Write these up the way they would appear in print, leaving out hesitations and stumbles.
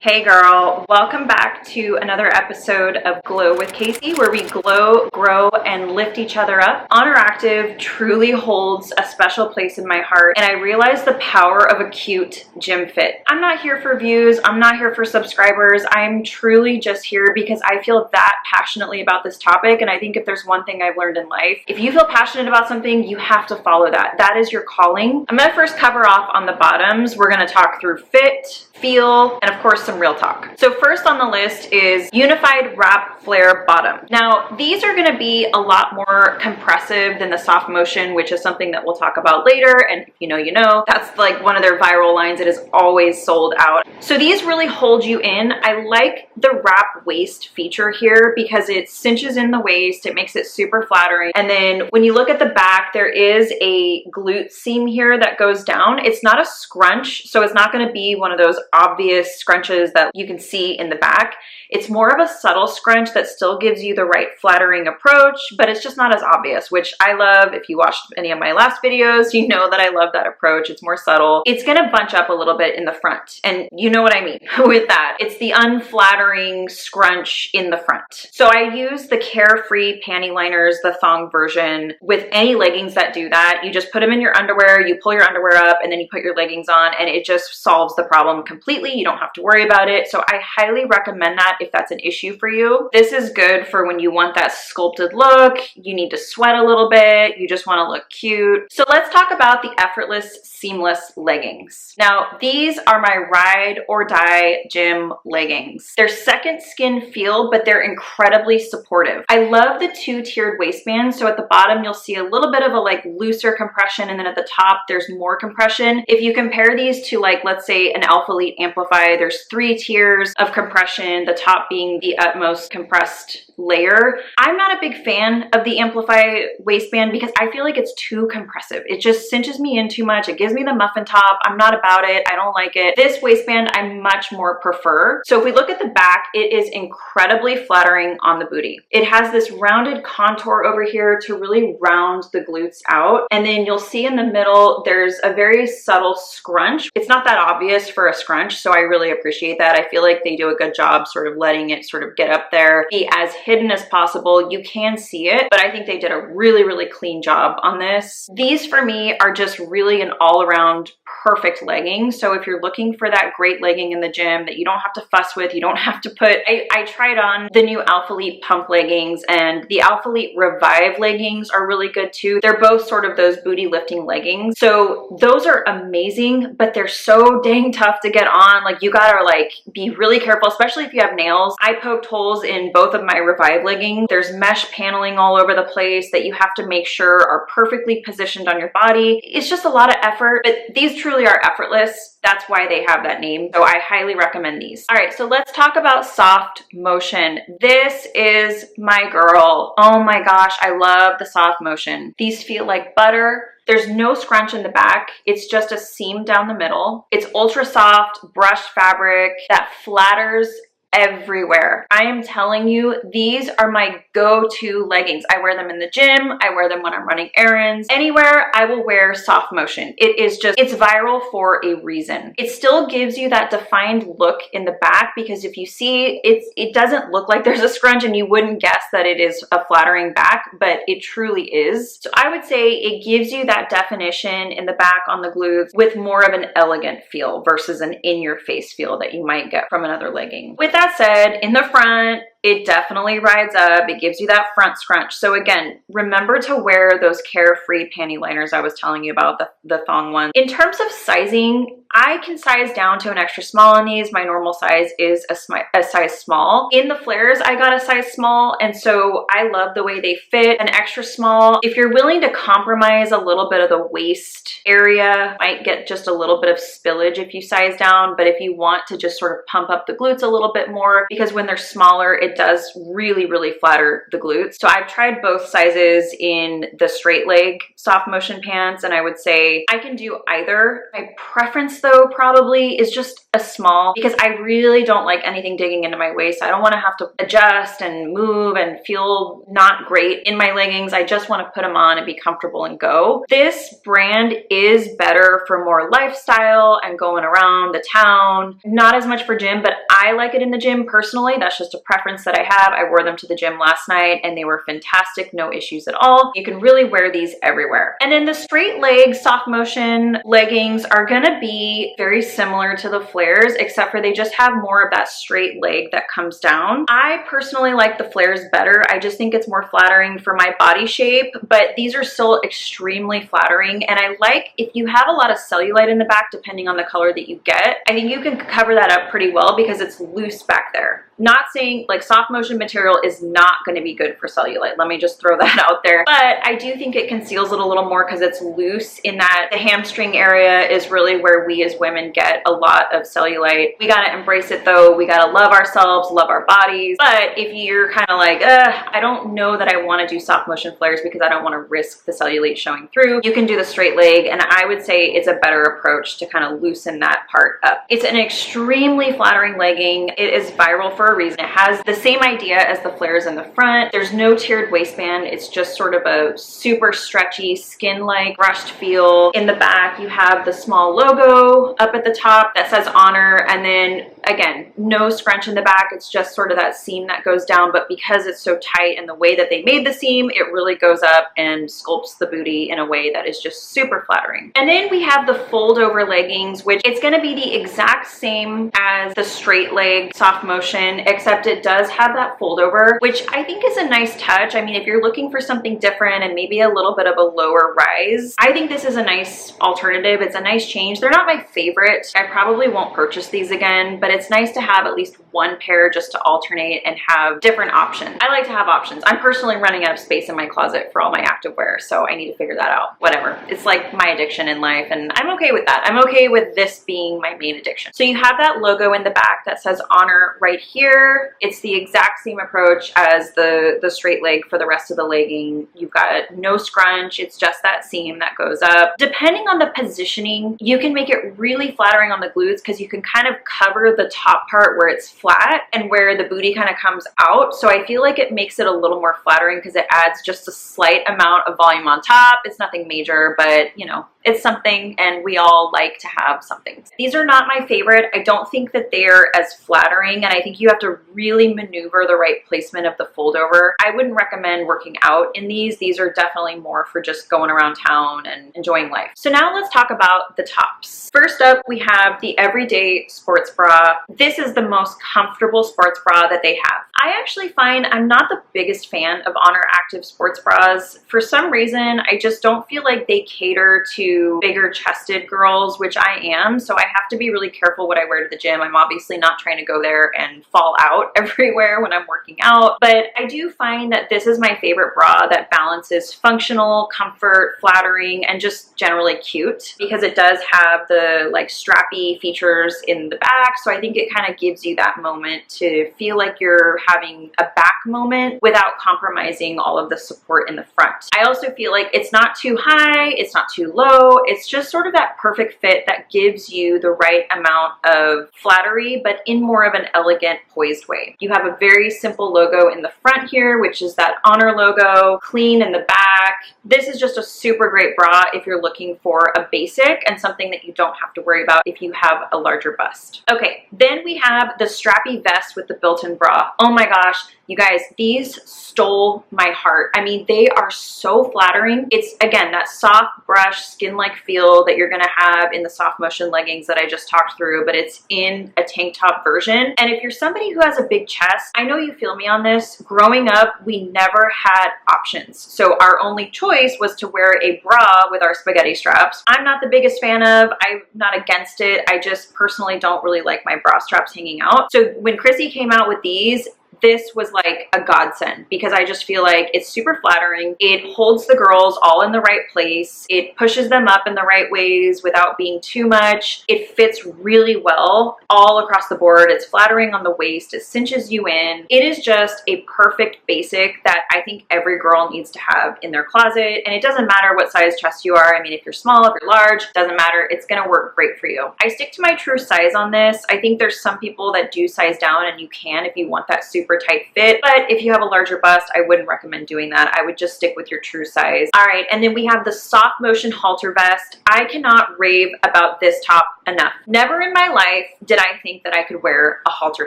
Hey girl, welcome back to another episode of Glow with Casey, where we glow, grow, and lift each other up. Oner Active truly holds a special place in my heart, and I realize the power of a cute gym fit. I'm not here for views, I'm not here for subscribers, I'm truly just here because I feel that passionately about this topic, and I think if there's one thing I've learned in life, if you feel passionate about something, you have to follow that. That is your calling. I'm gonna first cover off on the bottoms. We're gonna talk through fit, feel, and of course some real talk. So first on the list is unified wrap flare bottom. Now these are going to be a lot more compressive than the SoftMotion, which is something that we'll talk about later, and if you know, that's like one of their viral lines. It is always sold out. So these really hold you in. I like the wrap waist feature here because it cinches in the waist, it makes it super flattering, and then when you look at the back, there is a glute seam here that goes down. It's not a scrunch, so it's not going to be one of those obvious scrunches that you can see in the back. It's more of a subtle scrunch that still gives you the right flattering approach, but it's just not as obvious, which I love. If you watched any of my last videos, you know that I love that approach. It's more subtle. It's gonna bunch up a little bit in the front, and you know what I mean with that. It's the unflattering scrunch in the front. So I use the Carefree panty liners, the thong version, with any leggings that do that. You just put them in your underwear, you pull your underwear up, and then you put your leggings on, and it just solves the problem completely. You don't have to worry about it. So I highly recommend that if that's an issue for you. This is good for when you want that sculpted look, you need to sweat a little bit, you just want to look cute. So let's talk about the Effortless seamless leggings. Now these are my ride or die gym leggings. They're second skin feel, but they're incredibly supportive. I love the two-tiered waistband. So at the bottom you'll see a little bit of a like looser compression, and then at the top there's more compression. If you compare these to like, let's say an Alpha Elite Amplify, there's 3 tiers of compression, the top being the utmost compressed layer. I'm not a big fan of the Amplify waistband because I feel like it's too compressive. It just cinches me in too much. It gives me the muffin top. I'm not about it. I don't like it. This waistband I much more prefer. So if we look at the back, it is incredibly flattering on the booty. It has this rounded contour over here to really round the glutes out. And then you'll see in the middle, there's a very subtle scrunch. It's not that obvious for a scrunch, so I really appreciate that. I feel like they do a good job sort of letting it sort of get up there, be as hidden as possible. You can see it, but I think they did a really, really clean job on this. These for me are just really an all-around perfect legging. So if you're looking for that great legging in the gym that you don't have to fuss with, you don't have to put, I tried on the new Alpha Elite pump leggings, and the Alpha Elite Revive leggings are really good too. They're both sort of those booty lifting leggings. So those are amazing, but they're so dang tough to get on. Like you gotta like be really careful, especially if you have nails. I poked holes in both of my Revive leggings. There's mesh paneling all over the place that you have to make sure are perfectly positioned on your body. It's just a lot of effort, but these truly are effortless. That's why they have that name. So I highly recommend these. All right, so let's talk about SoftMotion. This is my girl. Oh my gosh, I love the SoftMotion. These feel like butter. There's no scrunch in the back. It's just a seam down the middle. It's ultra soft, brushed fabric that flatters everywhere. I am telling you, these are my go-to leggings. I wear them in the gym. I wear them when I'm running errands. Anywhere, I will wear SoftMotion. It is just, it's viral for a reason. It still gives you that defined look in the back because if you see, it doesn't look like there's a scrunch and you wouldn't guess that it is a flattering back, but it truly is. So I would say it gives you that definition in the back on the glutes with more of an elegant feel versus an in-your-face feel that you might get from another legging. With that said, in the front, it definitely rides up. It gives you that front scrunch. So again, remember to wear those Carefree panty liners I was telling you about, the thong ones. In terms of sizing, I can size down to an extra small on these. My normal size is a size small. In the flares, I got a size small, and so I love the way they fit. An extra small, if you're willing to compromise a little bit of the waist area, might get just a little bit of spillage if you size down, but if you want to just sort of pump up the glutes a little bit more, because when they're smaller, it it does really, really flatter the glutes. So I've tried both sizes in the straight leg SoftMotion pants, and I would say I can do either. My preference though probably is just a small, because I really don't like anything digging into my waist. I don't want to have to adjust and move and feel not great in my leggings. I just want to put them on and be comfortable and go. This brand is better for more lifestyle and going around the town. Not as much for gym, but I like it in the gym personally. That's just a preference that I have. I wore them to the gym last night and they were fantastic. No issues at all. You can really wear these everywhere. And then the straight leg SoftMotion leggings are gonna be very similar to the flares, except for they just have more of that straight leg that comes down. I personally like the flares better. I just think it's more flattering for my body shape, but these are still extremely flattering. And I like, if you have a lot of cellulite in the back, depending on the color that you get, I think you can cover that up pretty well because it's loose back there. Not saying like SoftMotion material is not going to be good for cellulite. Let me just throw that out there. But I do think it conceals it a little more because it's loose in that the hamstring area is really where we as women get a lot of cellulite. We got to embrace it though. We got to love ourselves, love our bodies. But if you're kind of like, I don't know that I want to do SoftMotion flares because I don't want to risk the cellulite showing through, you can do the straight leg. And I would say it's a better approach to kind of loosen that part up. It's an extremely flattering legging. It is viral for a reason. It has the same idea as the flares in the front. There's no tiered waistband. It's just sort of a super stretchy, skin-like brushed feel. In the back, you have the small logo up at the top that says Oner, and then again, no scrunch in the back. It's just sort of that seam that goes down, but because it's so tight and the way that they made the seam, it really goes up and sculpts the booty in a way that is just super flattering. And then we have the fold over leggings, which it's going to be the exact same as the straight leg SoftMotion, except it does have that fold over, which I think is a nice touch. I mean, if you're looking for something different and maybe a little bit of a lower rise, I think this is a nice alternative. It's a nice change. They're not my favorite. I probably won't purchase these again, but it's nice to have at least one pair just to alternate and have different options. I like to have options. I'm personally running out of space in my closet for all my activewear, so I need to figure that out. Whatever. It's like my addiction in life, and I'm okay with that. I'm okay with this being my main addiction. So you have that logo in the back that says Oner right here. It's the exact same approach as the straight leg for the rest of the legging. You've got no scrunch. It's just that seam that goes up. Depending on the positioning, you can make it really flattering on the glutes because you can kind of cover the top part where it's flat and where the booty kind of comes out. So I feel like it makes it a little more flattering because it adds just a slight amount of volume on top. It's nothing major, but you know, it's something, and we all like to have something. These are not my favorite. I don't think that they're as flattering, and I think you have to really maneuver the right placement of the fold over. I wouldn't recommend working out in these. These are definitely more for just going around town and enjoying life. So now let's talk about the tops. First up, we have the Everyday Sports Bra. This is the most comfortable sports bra that they have. I actually find I'm not the biggest fan of Oner Active sports bras. For some reason, I just don't feel like they cater to bigger chested girls, which I am, so I have to be really careful what I wear to the gym. I'm obviously not trying to go there and fall out everywhere when I'm working out, but I do find that this is my favorite bra that balances functional, comfort, flattering, and just generally cute, because it does have the like strappy features in the back, so I think it kind of gives you that moment to feel like you're having a back moment without compromising all of the support in the front. I also feel like it's not too high, it's not too low. It's just sort of that perfect fit that gives you the right amount of flattery, but in more of an elegant, poised way. You have a very simple logo in the front here, which is that Oner logo, clean in the back. This is just a super great bra if you're looking for a basic and something that you don't have to worry about if you have a larger bust. Okay, then we have the Strappy Vest with the built-in bra. Oh my gosh, you guys, these stole my heart. I mean, they are so flattering. It's, again, that soft brush, skin-like feel that you're gonna have in the SoftMotion leggings that I just talked through, but it's in a tank top version. And if you're somebody who has a big chest, I know you feel me on this. Growing up, we never had options. So our only choice was to wear a bra with our spaghetti straps. I'm not the biggest fan of, I'm not against it. I just personally don't really like my bra straps hanging out. So when Krissy came out with these this was like a godsend because I just feel like it's super flattering. It holds the girls all in the right place. It pushes them up in the right ways without being too much. It fits really well all across the board. It's flattering on the waist. It cinches you in. It is just a perfect basic that I think every girl needs to have in their closet. And it doesn't matter what size chest you are. I mean, if you're small, if you're large, doesn't matter. It's gonna work great for you. I stick to my true size on this. I think there's some people that do size down, and you can if you want that super tight fit. But if you have a larger bust, I wouldn't recommend doing that. I would just stick with your true size. All right, and then we have the SoftMotion Halter Vest. I cannot rave about this top enough. Never in my life did I think that I could wear a halter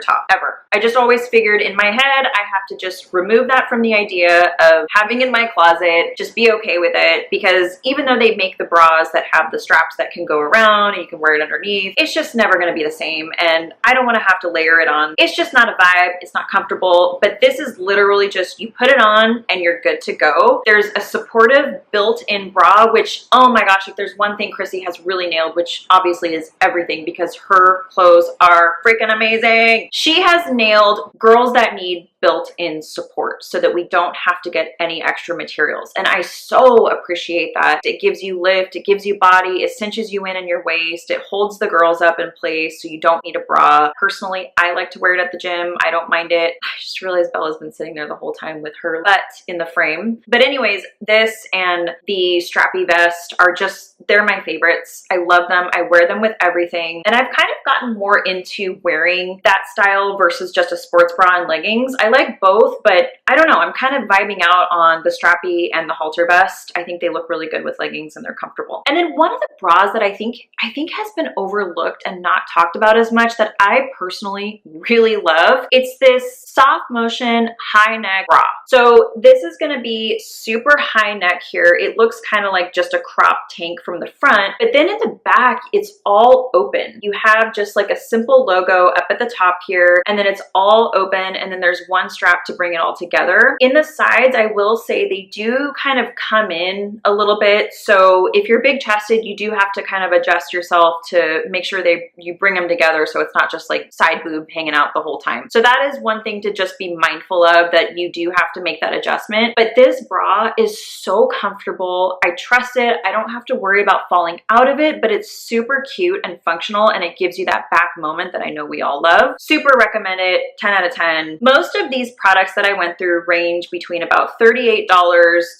top, ever. I just always figured in my head, I have to just remove that from the idea of having in my closet, just be okay with it, because even though they make the bras that have the straps that can go around and you can wear it underneath, it's just never gonna be the same, and I don't wanna have to layer it on. It's just not a vibe, it's not comfortable, but this is literally just, you put it on and you're good to go. There's a supportive built-in bra, which, oh my gosh, if there's one thing Krissy has really nailed, which obviously is everything because her clothes are freaking amazing. She has nailed girls that need built-in support so that we don't have to get any extra materials. And I so appreciate that. It gives you lift, it gives you body, it cinches you in your waist, it holds the girls up in place so you don't need a bra. Personally, I like to wear it at the gym. I don't mind it. I just realized Bella's been sitting there the whole time with her butt in the frame. But anyways, this and the Strappy Vest are just, they're my favorites. I love them. I wear them with everything. And I've kind of gotten more into wearing that style versus just a sports bra and leggings. I like both, but I don't know. I'm kind of vibing out on the Strappy and the Halter Vest. I think they look really good with leggings and they're comfortable. And then one of the bras that I think has been overlooked and not talked about as much that I personally really love, it's this SoftMotion high neck bra. So this is going to be super high neck here. It looks kind of like just a crop tank from the front, but then in the back, it's all open. You have just like a simple logo up at the top here, and then it's all open, and then there's one strap to bring it all together. In the sides, I will say they do kind of come in a little bit. So if you're big chested, you do have to kind of adjust yourself to make sure you bring them together so it's not just like side boob hanging out the whole time. So that is one thing to just be mindful of, that you do have to make that adjustment. But this bra is so comfortable. I trust it. I don't have to worry about falling out of it, but it's super cute and functional, and it gives you that back moment that I know we all love. Super recommend it. 10 out of 10. Most of these products that I went through range between about $38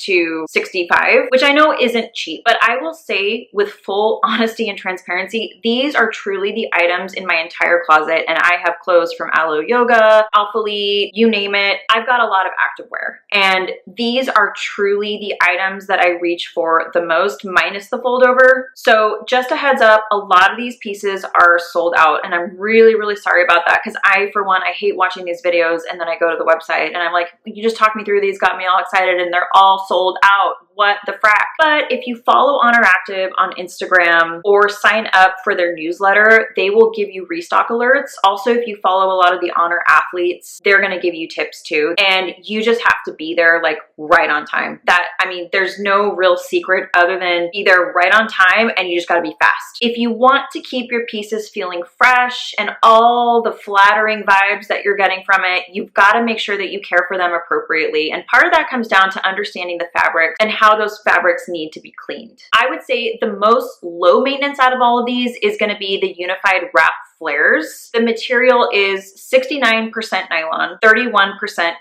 to $65, which I know isn't cheap, but I will say with full honesty and transparency, these are truly the items in my entire closet, and I have clothes from Alo Yoga, Alphalete, you name it. I've got a lot of activewear, and these are truly the items that I reach for the most, minus the fold over. So just a heads up, a lot of these pieces are sold out, and I'm really, really sorry about that, because for one, I hate watching these videos and then I go to the website and I'm like, you just talked me through these, got me all excited, and they're all sold out. What the frack? But if you follow Oner Active on Instagram or sign up for their newsletter, they will give you restock alerts. Also, if you follow a lot of the Oner athletes, they're going to give you tips too. And you just have to be there like right on time. I mean, there's no real secret other than be there right on time, and you just got to be fast. If you want to keep your pieces feeling fresh and all the flattering vibes that you're getting from it, you've got to make sure that you care for them appropriately. And part of that comes down to understanding the fabric and how those fabrics need to be cleaned. I would say the most low maintenance out of all of these is going to be the unified wrap flares. The material is 69% nylon, 31%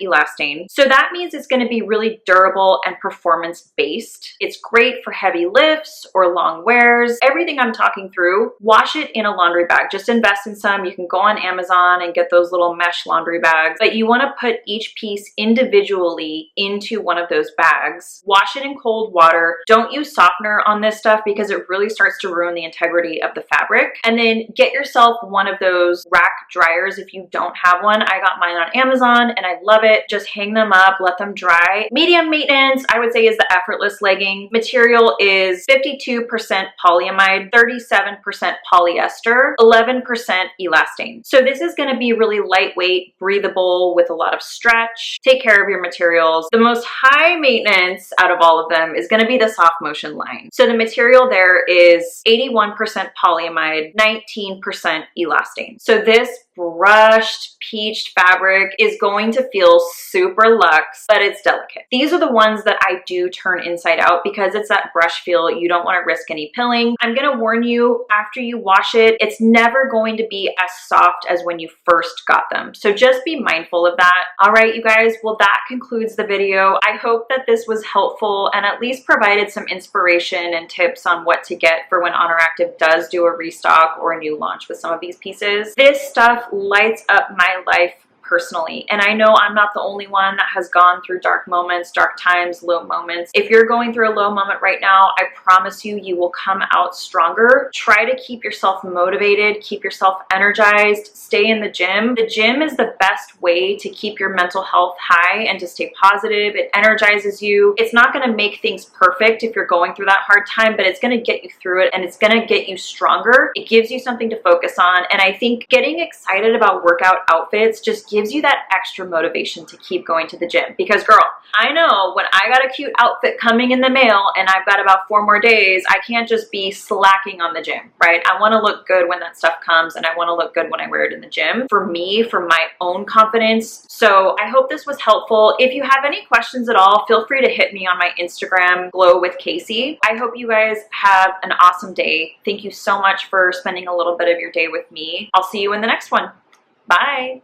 elastane. So that means it's going to be really durable and performance based. It's great for heavy lifts or long wears. Everything I'm talking through, wash it in a laundry bag. Just invest in some. You can go on Amazon and get those little mesh laundry bags, but you want to put each piece individually into one of those bags. Wash it in cold water. Don't use softener on this stuff because it really starts to ruin the integrity of the fabric. And then get yourself one of those rack dryers if you don't have one. I got mine on Amazon and I love it. Just hang them up, let them dry. Medium maintenance, I would say, is the Effortless legging. Material is 52% polyamide, 37% polyester, 11% elastane. So this is going to be really lightweight, breathable, with a lot of stretch. Take care of your materials. The most high maintenance out of all of them is going to be the SoftMotion line. So the material there is 81% polyamide, 19% elastane. So this brushed peached fabric is going to feel super luxe, but it's delicate. These are the ones that I do turn inside out because it's that brush feel. You don't want to risk any pilling. I'm going to warn you, after you wash it, it's never going to be as soft as when you first got them. So just be mindful of that. All right, you guys, well, that concludes the video. I hope that this was helpful and at least provided some inspiration and tips on what to get for when Oner Active does do a restock or a new launch with some of these pieces. This stuff lights up my life personally. And I know I'm not the only one that has gone through dark moments, dark times, low moments. If you're going through a low moment right now, I promise you, you will come out stronger. Try to keep yourself motivated, keep yourself energized, stay in the gym. The gym is the best way to keep your mental health high and to stay positive. It energizes you. It's not going to make things perfect if you're going through that hard time, but it's going to get you through it and it's going to get you stronger. It gives you something to focus on. And I think getting excited about workout outfits just gives you that extra motivation to keep going to the gym. Because girl, I know when I got a cute outfit coming in the mail and I've got about 4 more days, I can't just be slacking on the gym, right? I want to look good when that stuff comes and I want to look good when I wear it in the gym for me, for my own confidence. So I hope this was helpful. If you have any questions at all, feel free to hit me on my Instagram, Glow with Krissy. I hope you guys have an awesome day. Thank you so much for spending a little bit of your day with me. I'll see you in the next one. Bye.